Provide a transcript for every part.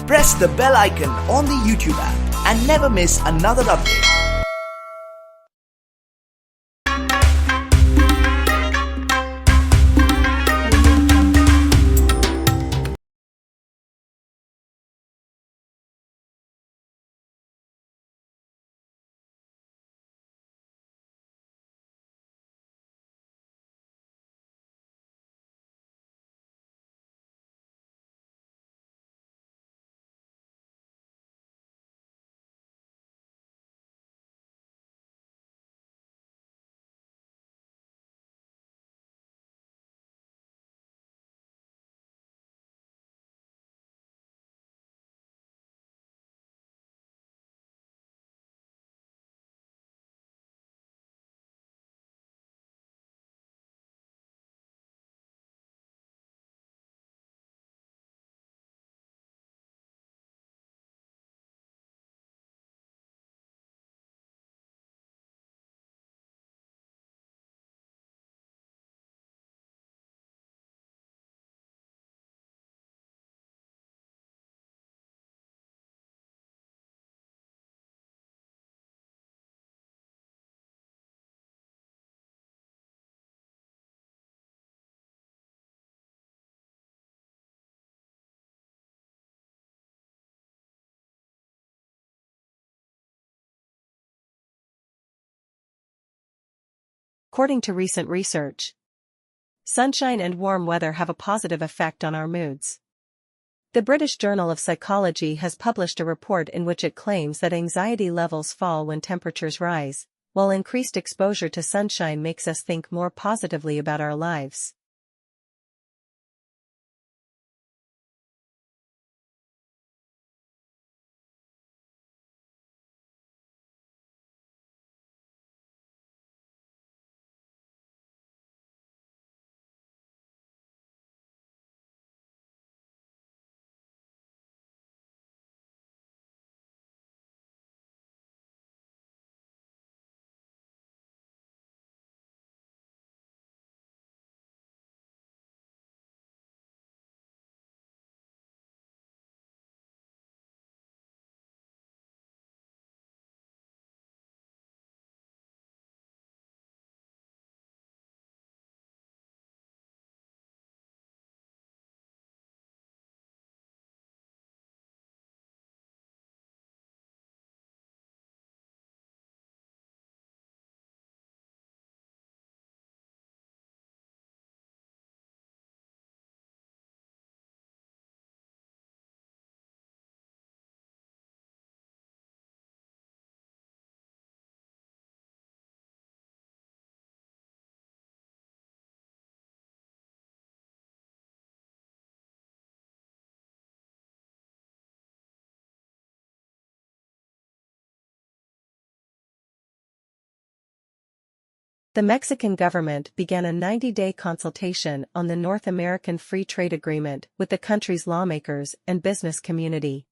press the bell icon on the YouTube app and never miss another update. According to recent research, sunshine and warm weather have a positive effect on our moods. The British Journal of Psychology has published a report in which it claims that anxiety levels fall when temperatures rise, while increased exposure to sunshine makes us think more positively about our lives. The Mexican government began a 90-day consultation on the North American Free Trade Agreement with the country's lawmakers and business community.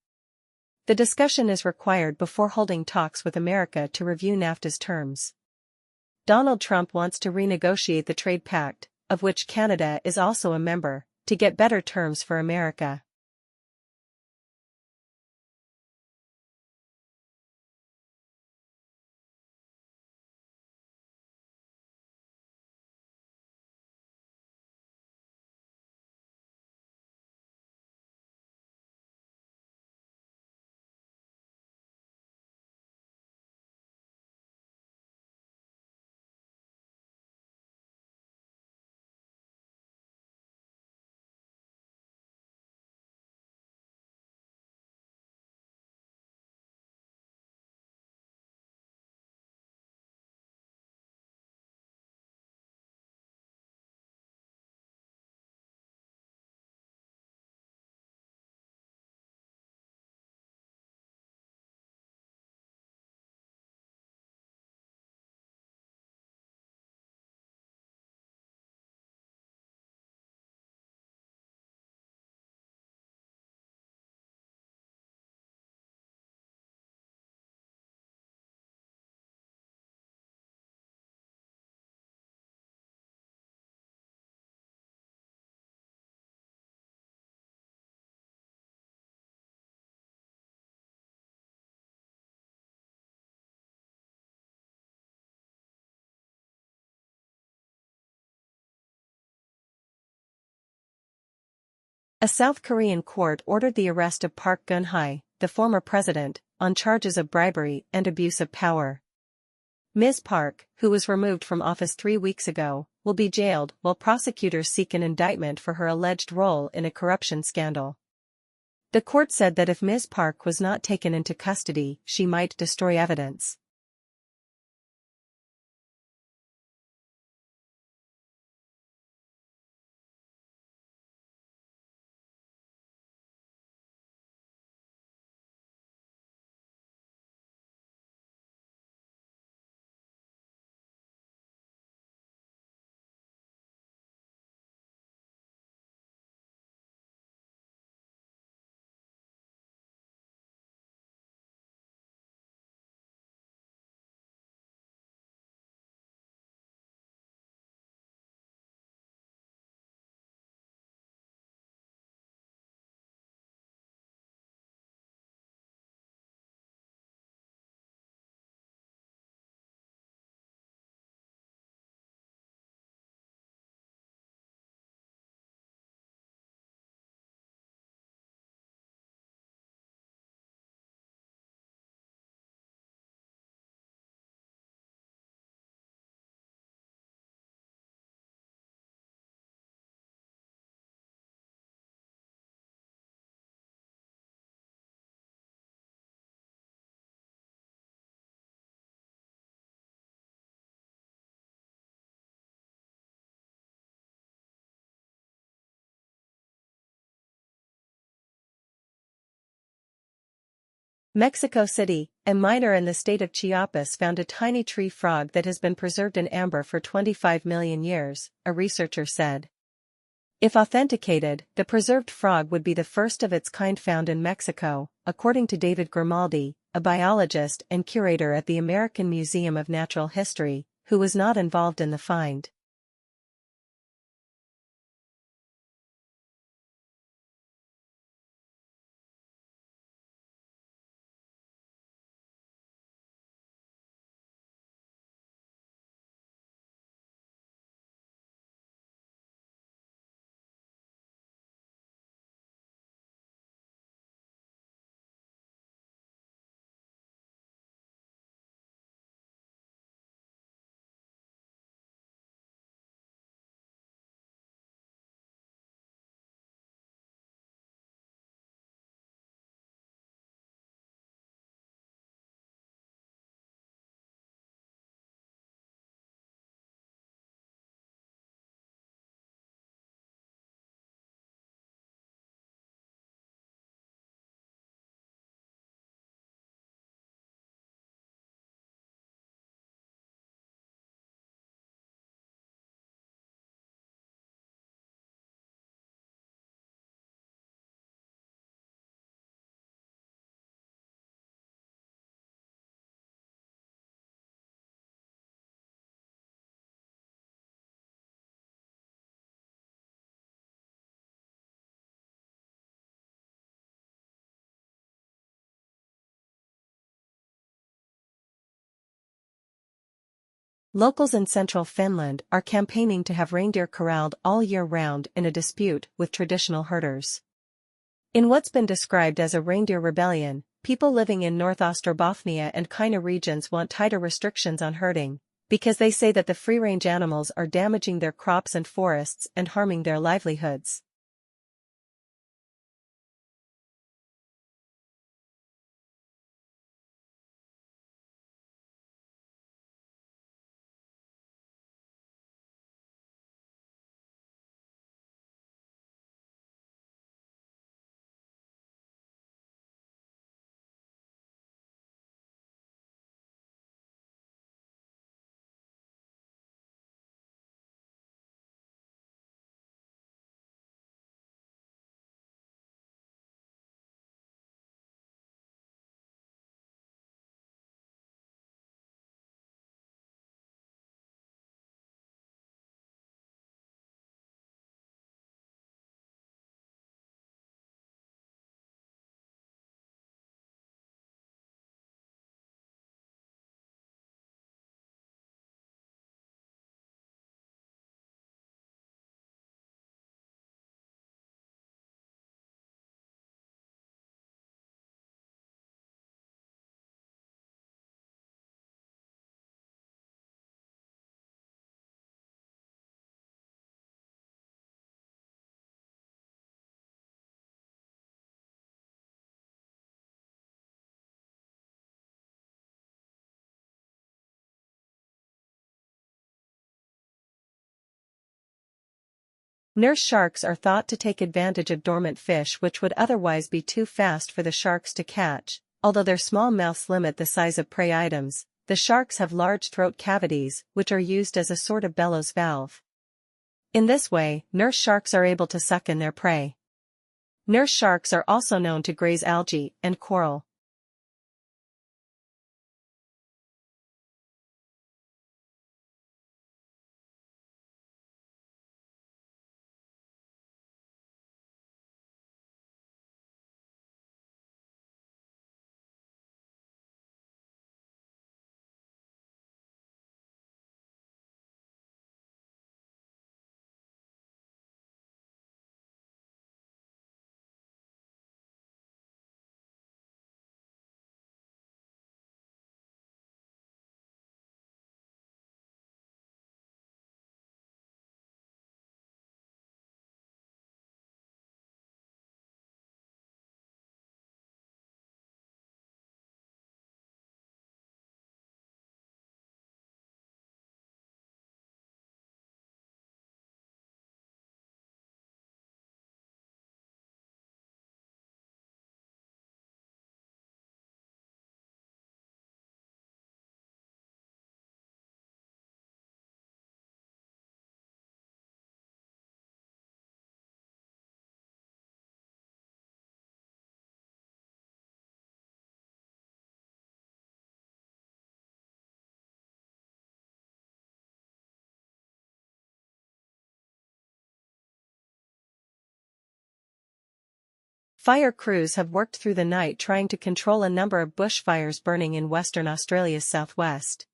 The discussion is required before holding talks with America to review NAFTA's terms. Donald Trump wants to renegotiate the trade pact, of which Canada is also a member, to get better terms for America. A South Korean court ordered the arrest of Park Geun-hye, the former president, on charges of bribery and abuse of power. Ms. Park, who was removed from office 3 weeks ago, will be jailed while prosecutors seek an indictment for her alleged role in a corruption scandal. The court said that if Ms. Park was not taken into custody, she might destroy evidence. Mexico City, a miner in the state of Chiapas found a tiny tree frog that has been preserved in amber for 25 million years, a researcher said. If authenticated, the preserved frog would be the first of its kind found in Mexico, according to David Grimaldi, a biologist and curator at the American Museum of Natural History, who was not involved in the find. Locals in central Finland are campaigning to have reindeer corralled all year round in a dispute with traditional herders. In what's been described as a reindeer rebellion, people living in North Ostrobothnia and Kaina regions want tighter restrictions on herding, because they say that the free-range animals are damaging their crops and forests and harming their livelihoods. Nurse sharks are thought to take advantage of dormant fish which would otherwise be too fast for the sharks to catch. Although their small mouths limit the size of prey items, the sharks have large throat cavities which are used as a sort of bellows valve. In this way, nurse sharks are able to suck in their prey. Nurse sharks are also known to graze algae and coral. Fire crews have worked through the night trying to control a number of bushfires burning in Western Australia's southwest.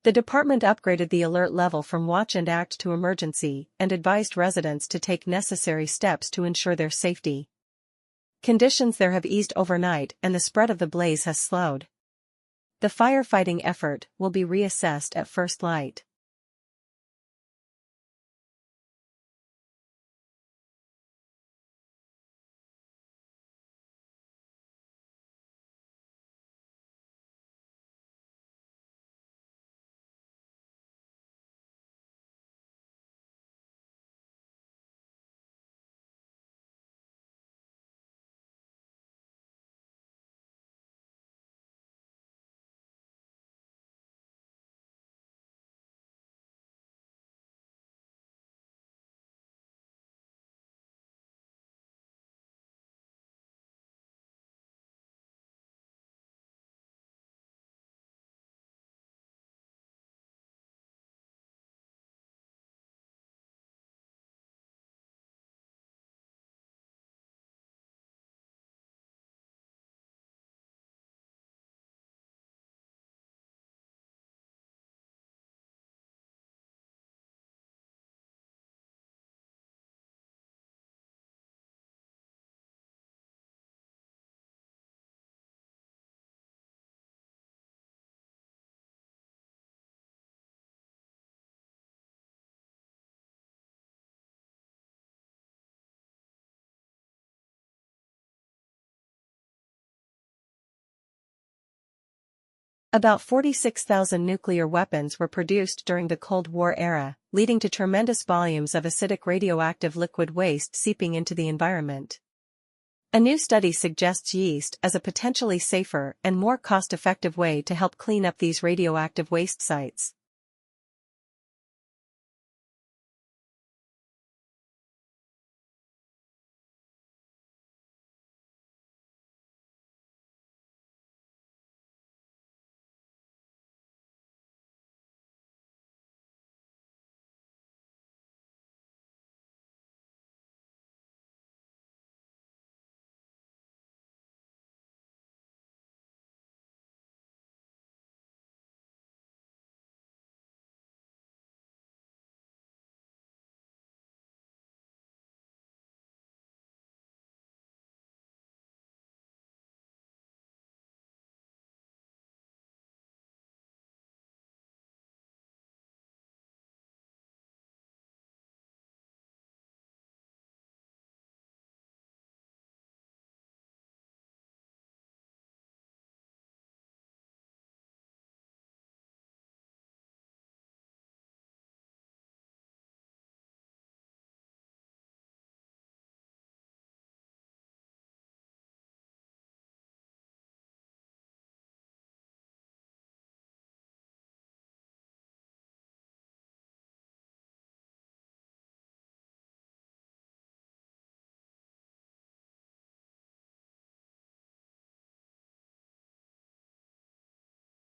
The department upgraded the alert level from watch and act to emergency and advised residents to take necessary steps to ensure their safety. Conditions there have eased overnight and the spread of the blaze has slowed. The firefighting effort will be reassessed at first light. About 46,000 nuclear weapons were produced during the Cold War era, leading to tremendous volumes of acidic radioactive liquid waste seeping into the environment. A new study suggests yeast as a potentially safer and more cost-effective way to help clean up these radioactive waste sites.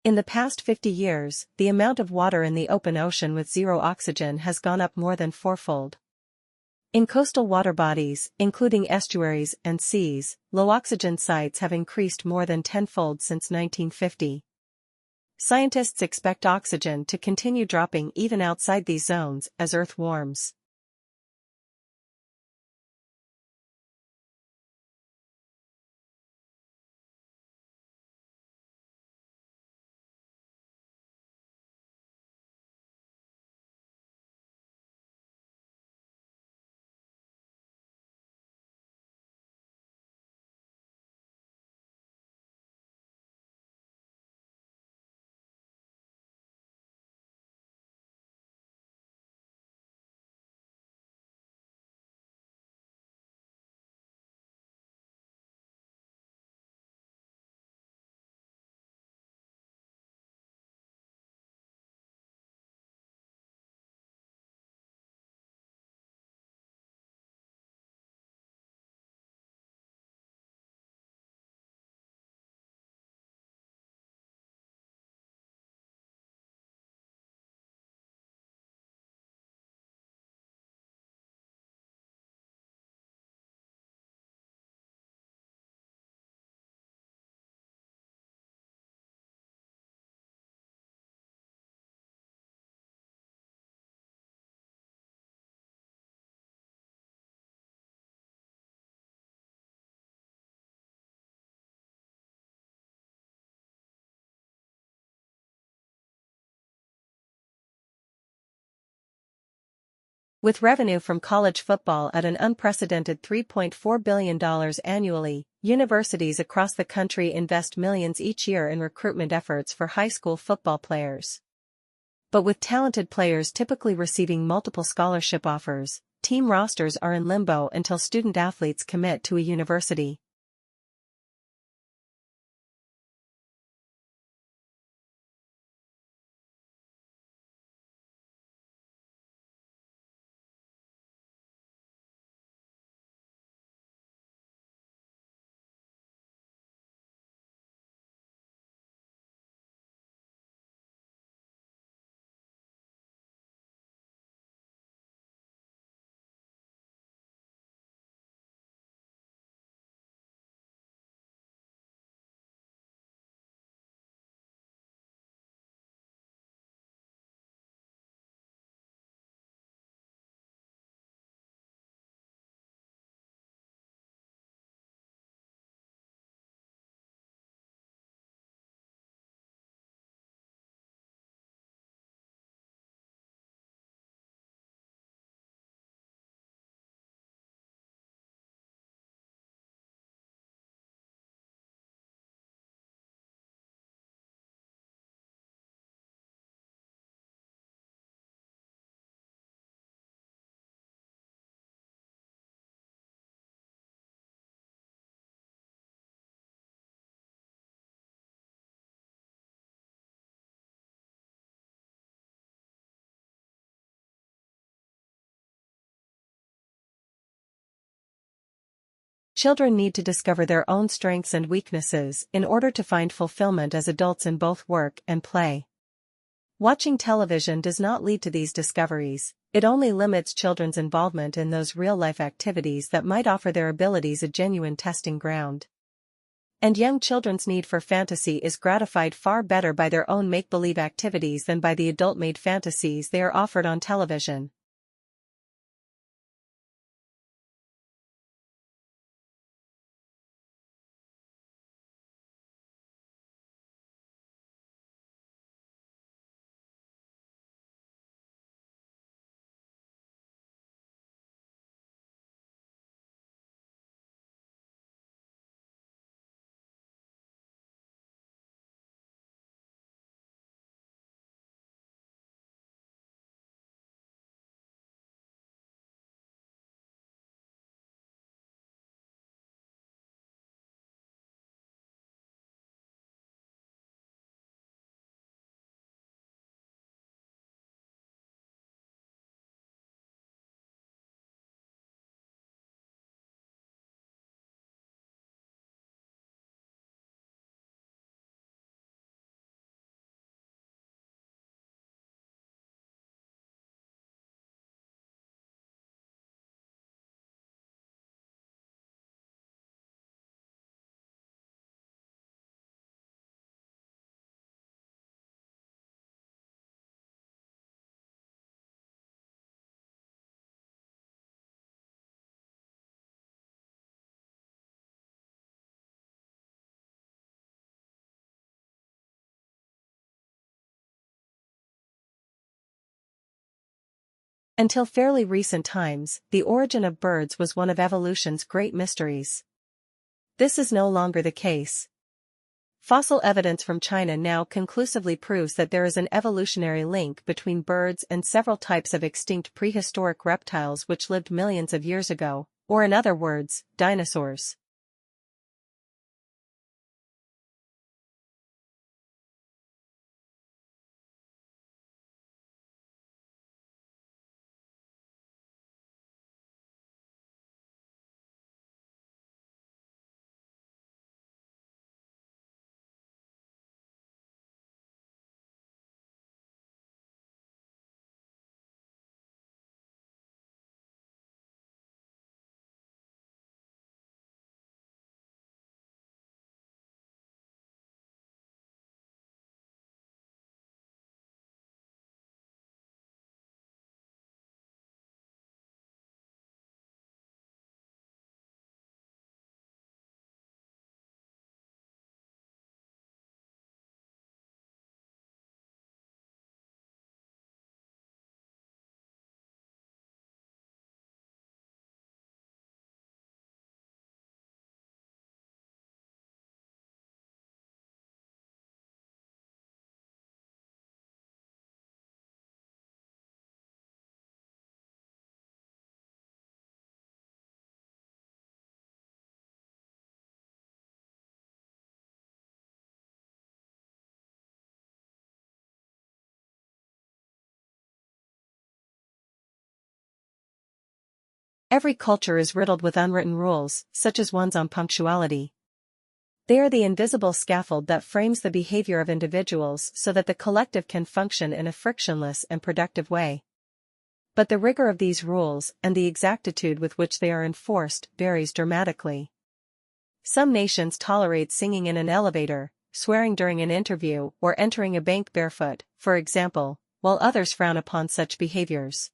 In the past 50 years, the amount of water in the open ocean with zero oxygen has gone up more than fourfold. In coastal water bodies, including estuaries and seas, low-oxygen sites have increased more than tenfold since 1950. Scientists expect oxygen to continue dropping even outside these zones as Earth warms. With revenue from college football at an unprecedented $3.4 billion annually, universities across the country invest millions each year in recruitment efforts for high school football players. But with talented players typically receiving multiple scholarship offers, team rosters are in limbo until student athletes commit to a university. Children need to discover their own strengths and weaknesses in order to find fulfillment as adults in both work and play. Watching television does not lead to these discoveries, it only limits children's involvement in those real-life activities that might offer their abilities a genuine testing ground. And young children's need for fantasy is gratified far better by their own make-believe activities than by the adult-made fantasies they are offered on television. Until fairly recent times, the origin of birds was one of evolution's great mysteries. This is no longer the case. Fossil evidence from China now conclusively proves that there is an evolutionary link between birds and several types of extinct prehistoric reptiles which lived millions of years ago, or in other words, dinosaurs. Every culture is riddled with unwritten rules, such as ones on punctuality. They are the invisible scaffold that frames the behavior of individuals so that the collective can function in a frictionless and productive way. But the rigor of these rules and the exactitude with which they are enforced varies dramatically. Some nations tolerate singing in an elevator, swearing during an interview, or entering a bank barefoot, for example, while others frown upon such behaviors.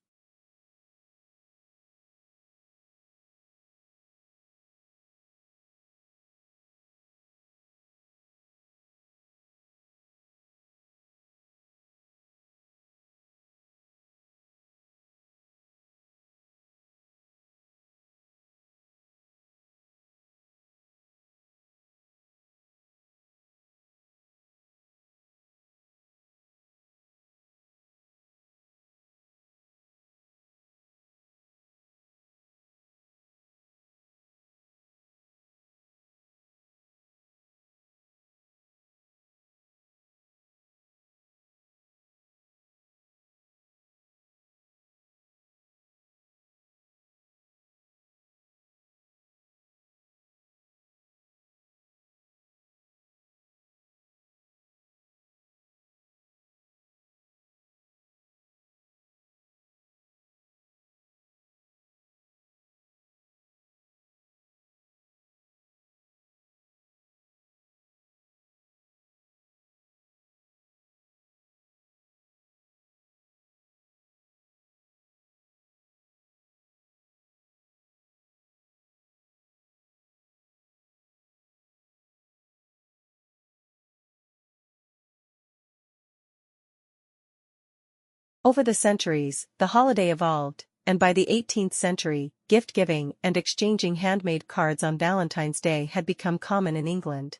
Over the centuries, the holiday evolved, and by the 18th century, gift-giving and exchanging handmade cards on Valentine's Day had become common in England.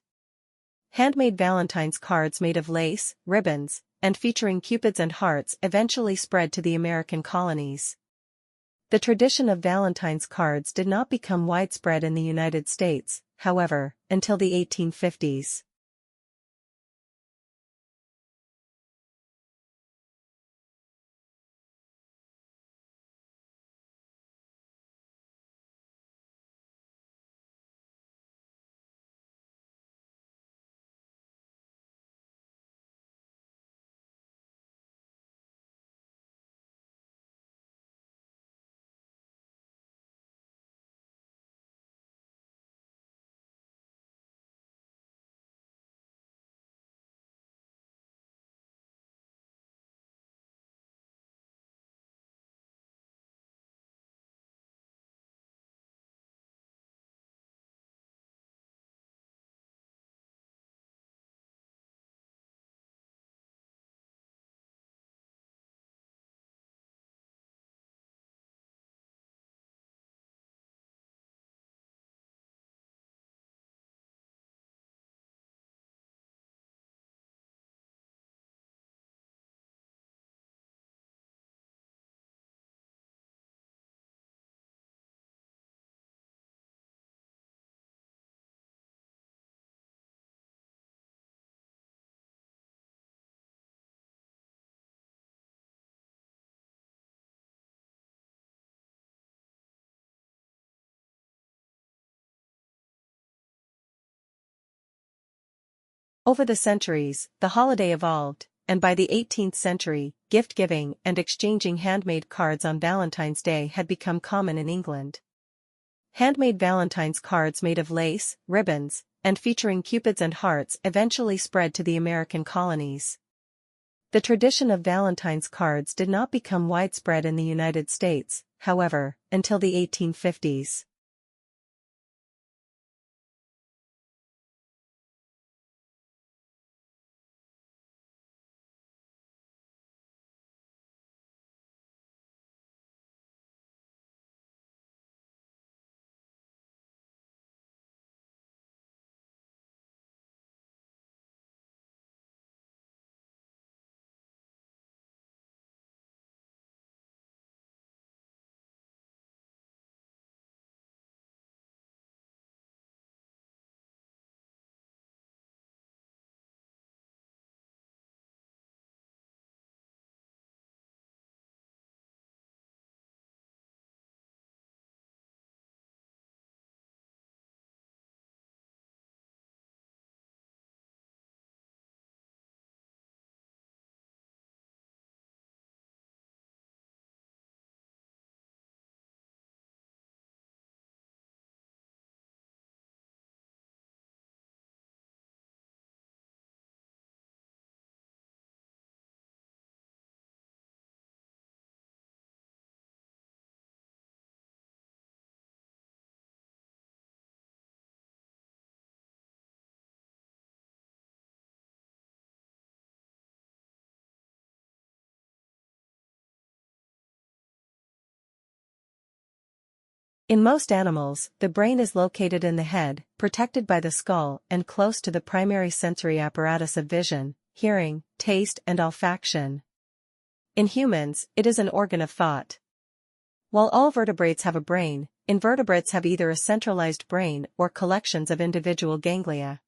Handmade Valentine's cards made of lace, ribbons, and featuring cupids and hearts eventually spread to the American colonies. The tradition of Valentine's cards did not become widespread in the United States, however, until the 1850s. Over the centuries, the holiday evolved, and by the 18th century, gift-giving and exchanging handmade cards on Valentine's Day had become common in England. Handmade Valentine's cards made of lace, ribbons, and featuring cupids and hearts eventually spread to the American colonies. The tradition of Valentine's cards did not become widespread in the United States, however, until the 1850s. In most animals, the brain is located in the head, protected by the skull and close to the primary sensory apparatus of vision, hearing, taste and olfaction. In humans, it is an organ of thought. While all vertebrates have a brain, invertebrates have either a centralized brain or collections of individual ganglia.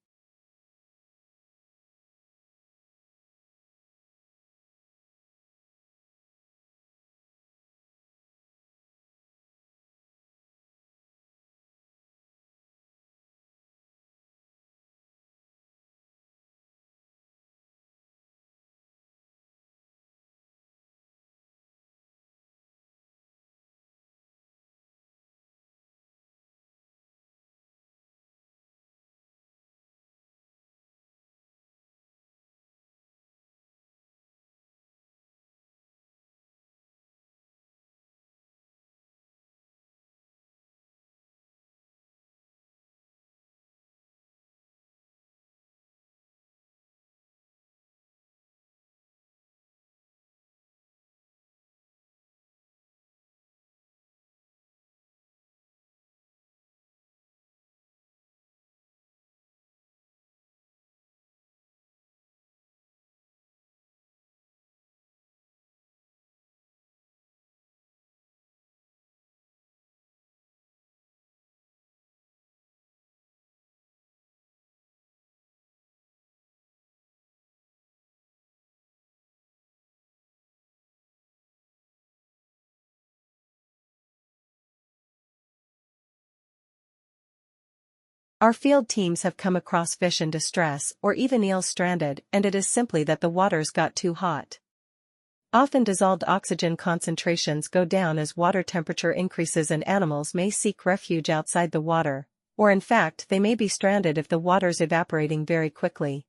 Our field teams have come across fish in distress or even eels stranded, and it is simply that the waters got too hot. Often dissolved oxygen concentrations go down as water temperature increases and animals may seek refuge outside the water, or in fact they may be stranded if the water's evaporating very quickly.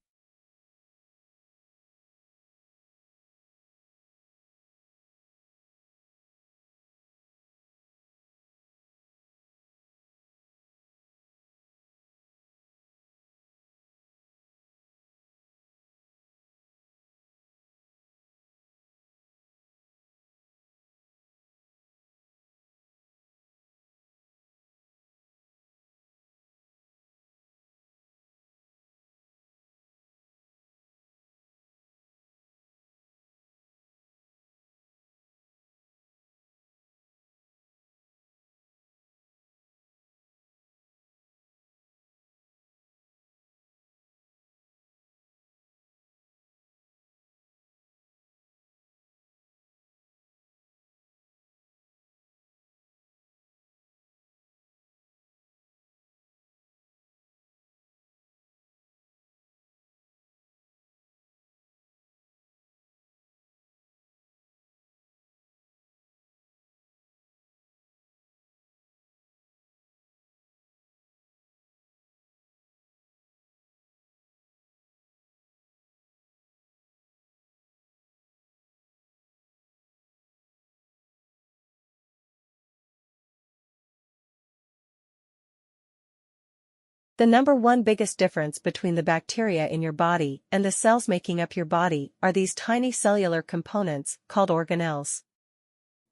The number one biggest difference between the bacteria in your body and the cells making up your body are these tiny cellular components called organelles.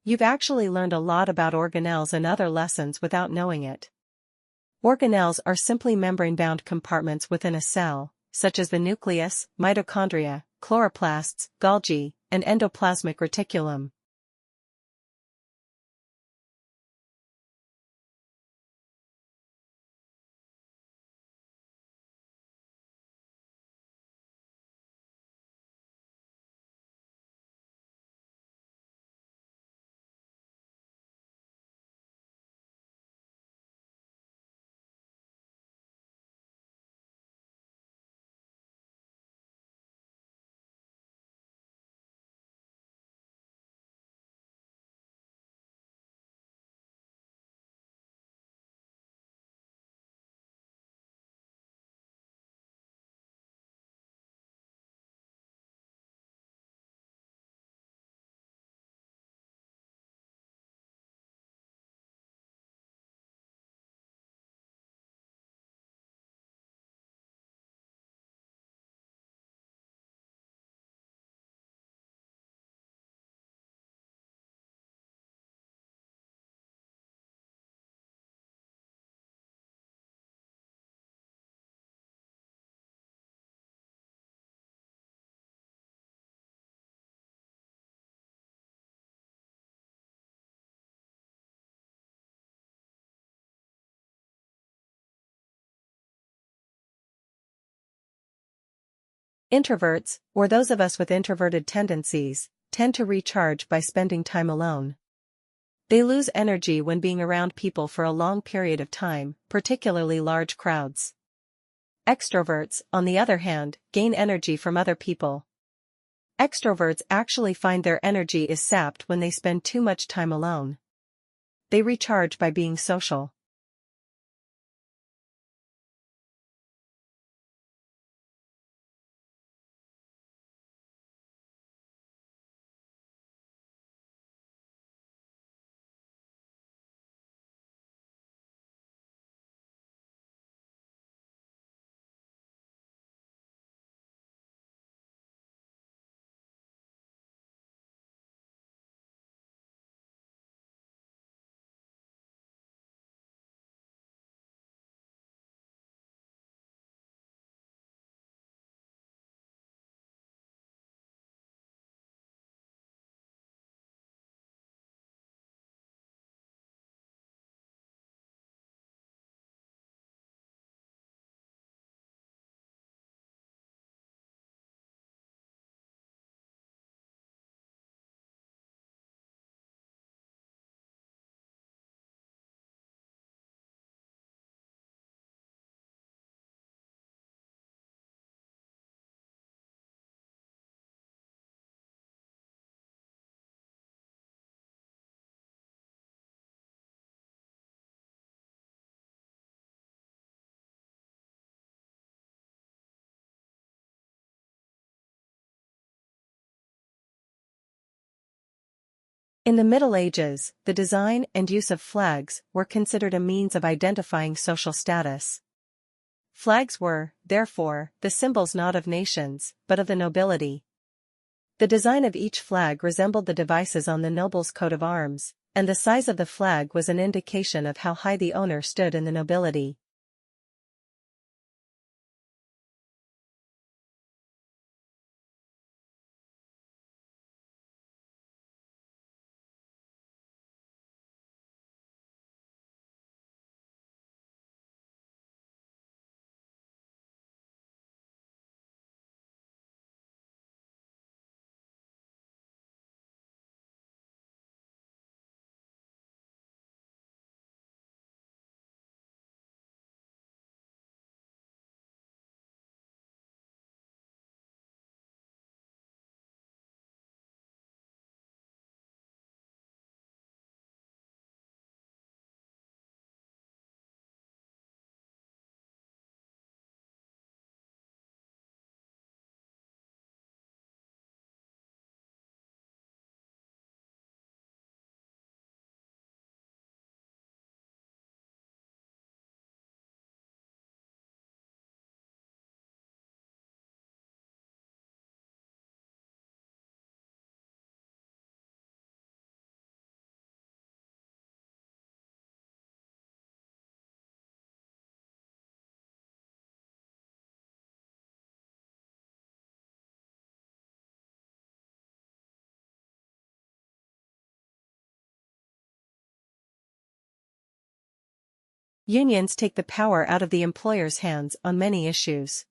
You've actually learned a lot about organelles in other lessons without knowing it. Organelles are simply membrane-bound compartments within a cell, such as the nucleus, mitochondria, chloroplasts, Golgi, and endoplasmic reticulum. Introverts, or those of us with introverted tendencies, tend to recharge by spending time alone. They lose energy when being around people for a long period of time, particularly large crowds. Extroverts, on the other hand, gain energy from other people. Extroverts actually find their energy is sapped when they spend too much time alone. They recharge by being social. In the Middle Ages, the design and use of flags were considered a means of identifying social status. Flags were, therefore, the symbols not of nations, but of the nobility. The design of each flag resembled the devices on the noble's coat of arms, and the size of the flag was an indication of how high the owner stood in the nobility. Unions take the power out of the employer's hands on many issues.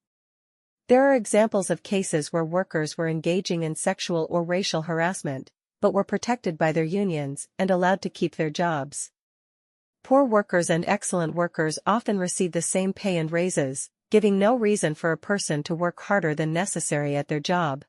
There are examples of cases where workers were engaging in sexual or racial harassment, but were protected by their unions and allowed to keep their jobs. Poor workers and excellent workers often receive the same pay and raises, giving no reason for a person to work harder than necessary at their job.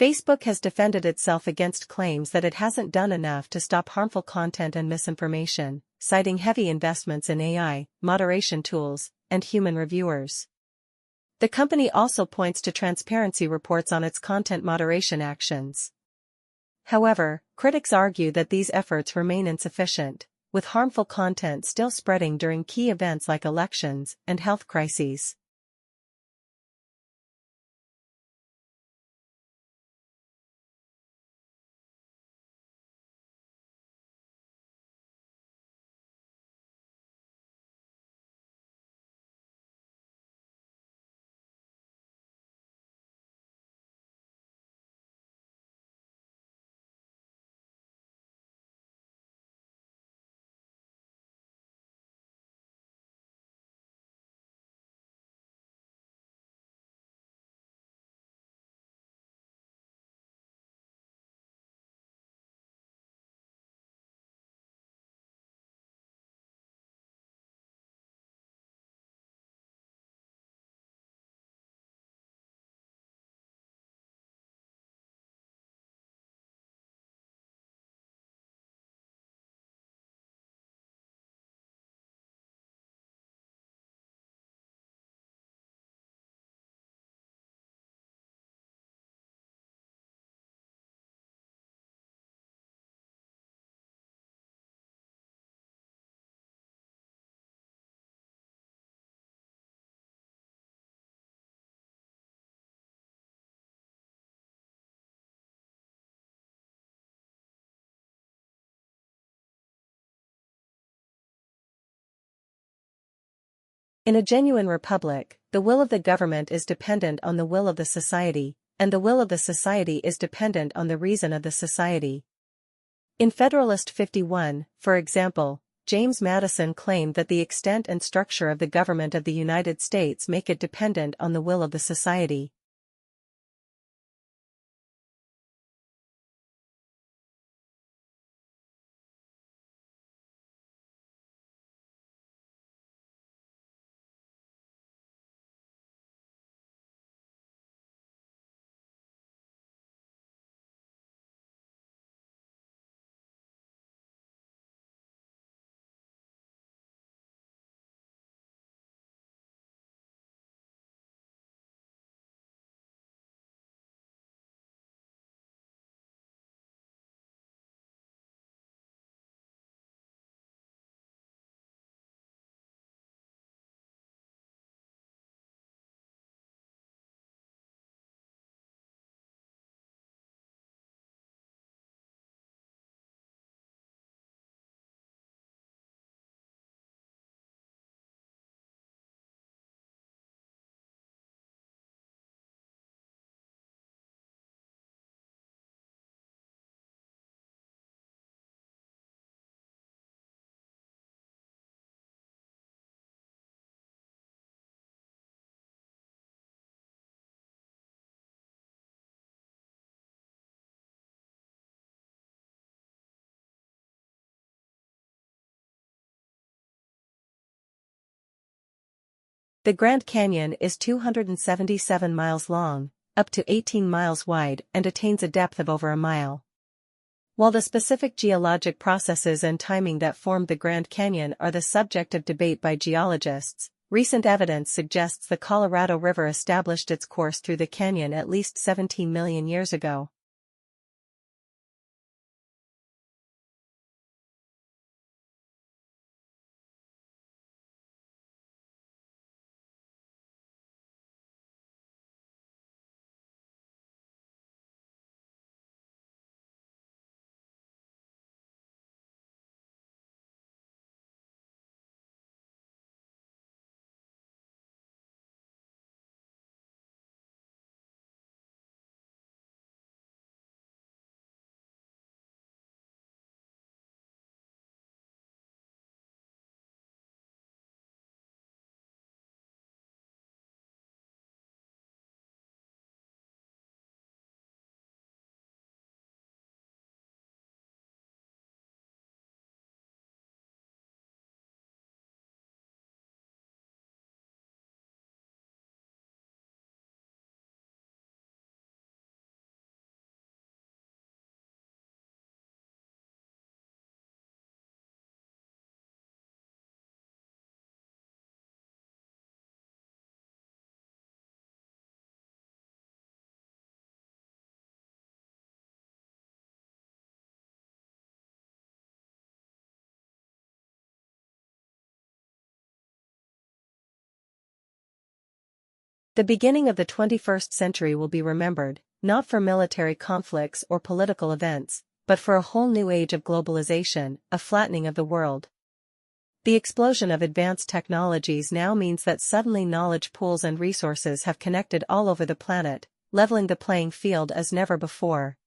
Facebook has defended itself against claims that it hasn't done enough to stop harmful content and misinformation, citing heavy investments in AI, moderation tools, and human reviewers. The company also points to transparency reports on its content moderation actions. However, critics argue that these efforts remain insufficient, with harmful content still spreading during key events like elections and health crises. In a genuine republic, the will of the government is dependent on the will of the society, and the will of the society is dependent on the reason of the society. In Federalist 51, for example, James Madison claimed that the extent and structure of the government of the United States make it dependent on the will of the society. The Grand Canyon is 277 miles long, up to 18 miles wide and attains a depth of over a mile. While the specific geologic processes and timing that formed the Grand Canyon are the subject of debate by geologists, recent evidence suggests the Colorado River established its course through the canyon at least 17 million years ago. The beginning of the 21st century will be remembered, not for military conflicts or political events, but for a whole new age of globalization, a flattening of the world. The explosion of advanced technologies now means that suddenly knowledge pools and resources have connected all over the planet, leveling the playing field as never before.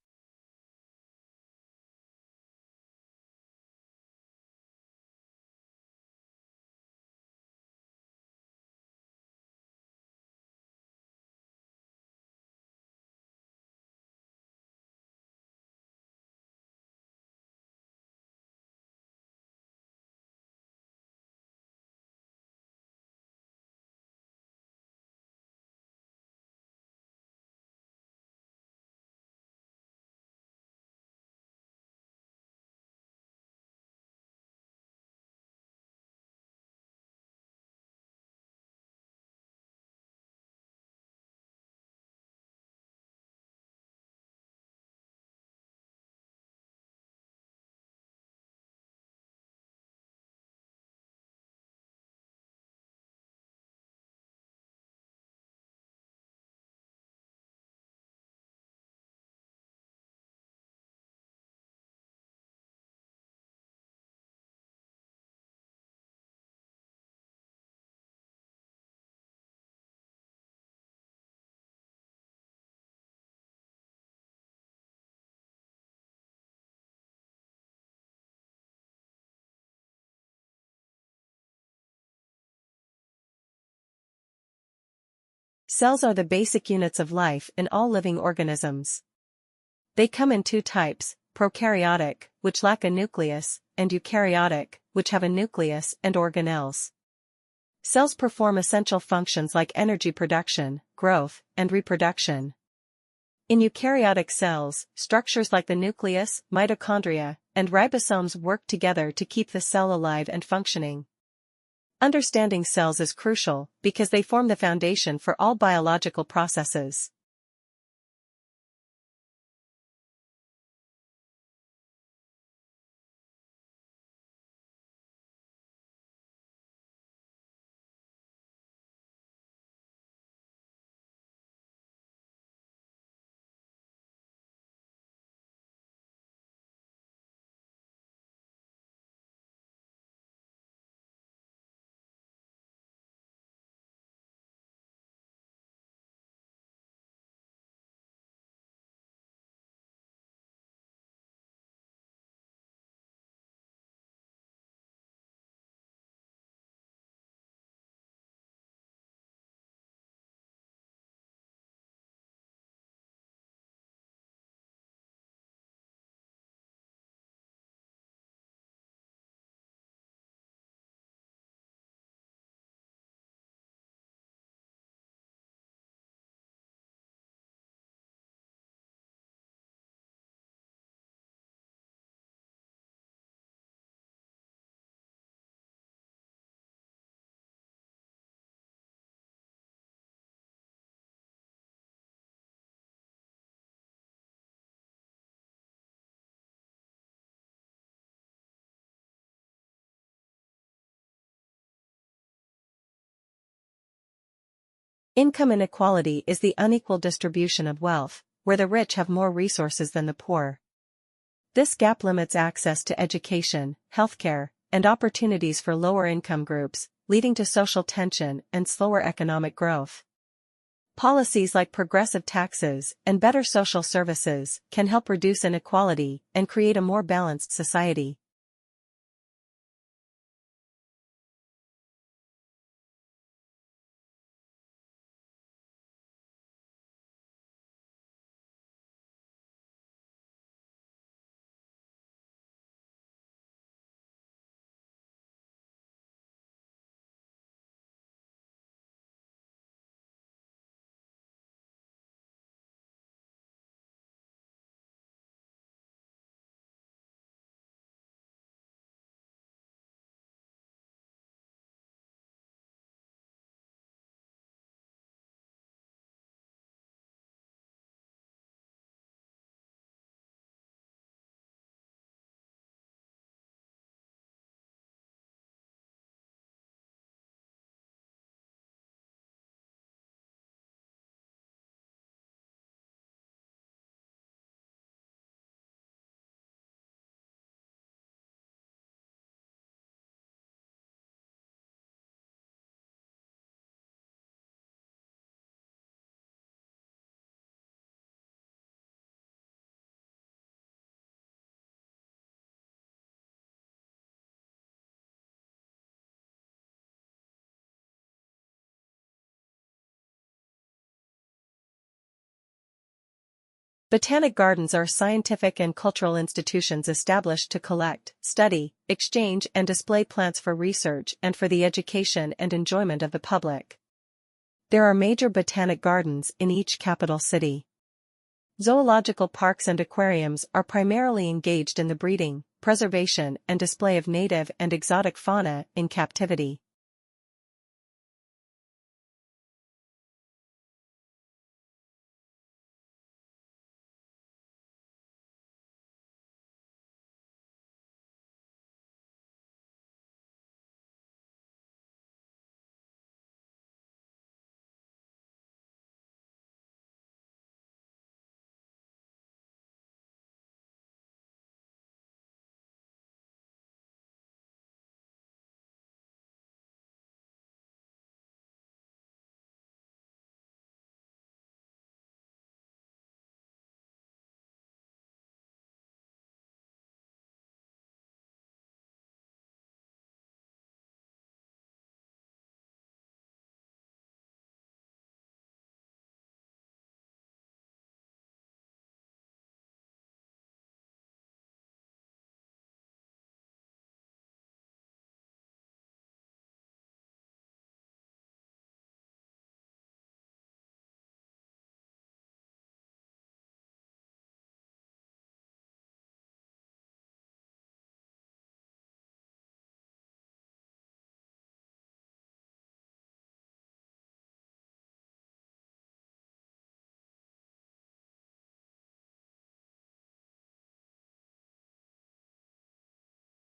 Cells are the basic units of life in all living organisms. They come in two types, prokaryotic, which lack a nucleus, and eukaryotic, which have a nucleus and organelles. Cells perform essential functions like energy production, growth, and reproduction. In eukaryotic cells, structures like the nucleus, mitochondria, and ribosomes work together to keep the cell alive and functioning. Understanding cells is crucial because they form the foundation for all biological processes. Income inequality is the unequal distribution of wealth, where the rich have more resources than the poor. This gap limits access to education, healthcare, and opportunities for lower-income groups, leading to social tension and slower economic growth. Policies like progressive taxes and better social services can help reduce inequality and create a more balanced society. Botanic gardens are scientific and cultural institutions established to collect, study, exchange and display plants for research and for the education and enjoyment of the public. There are major botanic gardens in each capital city. Zoological parks and aquariums are primarily engaged in the breeding, preservation and display of native and exotic fauna in captivity.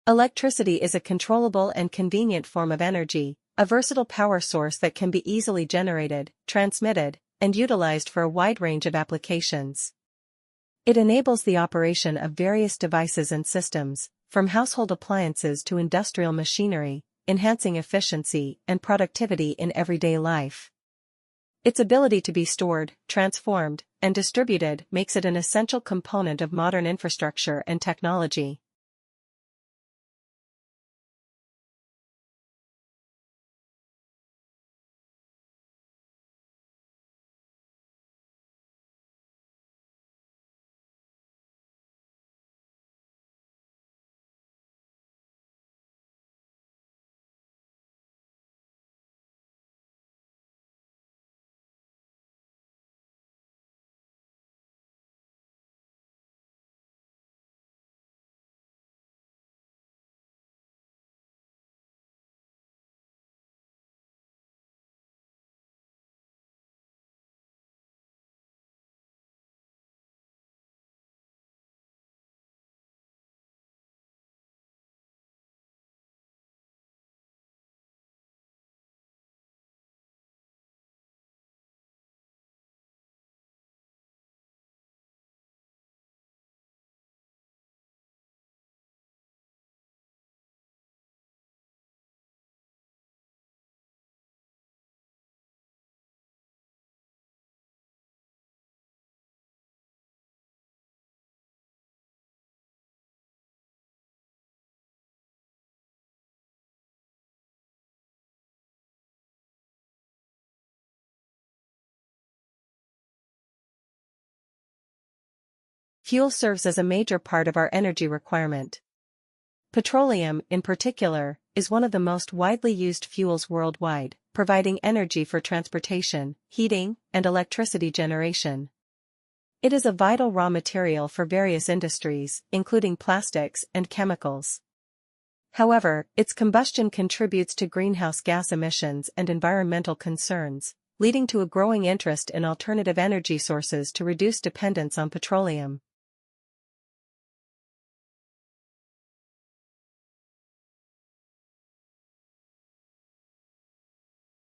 Electricity is a controllable and convenient form of energy, a versatile power source that can be easily generated, transmitted, and utilized for a wide range of applications. It enables the operation of various devices and systems, from household appliances to industrial machinery, enhancing efficiency and productivity in everyday life. Its ability to be stored, transformed, and distributed makes it an essential component of modern infrastructure and technology. Fuel serves as a major part of our energy requirement. Petroleum, in particular, is one of the most widely used fuels worldwide, providing energy for transportation, heating, and electricity generation. It is a vital raw material for various industries, including plastics and chemicals. However, its combustion contributes to greenhouse gas emissions and environmental concerns, leading to a growing interest in alternative energy sources to reduce dependence on petroleum.